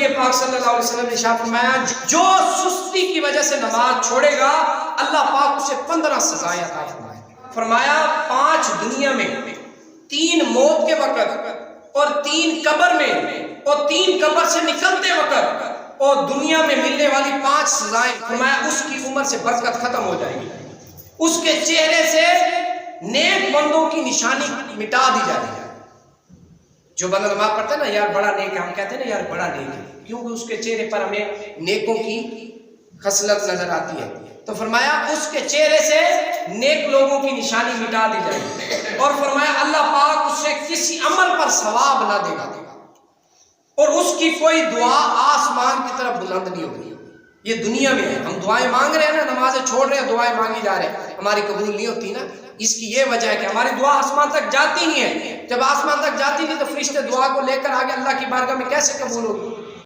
نبی پاک صلی اللہ علیہ وسلم نے ارشاد فرمایا جو سستی کی وجہ سے نماز چھوڑے گا اللہ پاک اسے 15 سزائیں عطا فرمائے. فرمایا 5 دنیا میں، 3 موت کے وقت اور 3 قبر میں اور 3 قبر سے نکلتے وقت اور دنیا میں ملنے والی 5 سزائیں. فرمایا اس کی عمر سے برکت ختم ہو جائے گی، اس کے چہرے سے نیک بندوں کی نشانی مٹا دی جائے گی. جو بندہ نماز پڑھتا ہے نا یار بڑا نیک ہے، ہم کہتے ہیں نا یار بڑا نیک ہے، کیونکہ اس کے چہرے پر ہمیں نیکوں کی خصلت نظر آتی ہے. تو فرمایا اس کے چہرے سے نیک لوگوں کی نشانی مٹا دی جائے گی، اور فرمایا اللہ پاک اسے کسی عمل پر ثواب نہ دے گا، اور اس کی کوئی دعا آسمان کی طرف بلند نہیں ہوگی. یہ دنیا میں ہے، ہم دعائیں مانگ رہے ہیں نا، نمازیں چھوڑ رہے ہیں، دعائیں مانگی جا رہے ہیں، ہماری قبول نہیں ہوتی نا. اس کی یہ وجہ ہے کہ ہماری دعا آسمان تک جاتی نہیں ہے. جب آسمان تک جاتی نہیں تو فرشتے دعا کو لے کر آگے اللہ کی بارگاہ میں کیسے قبول ہوگی؟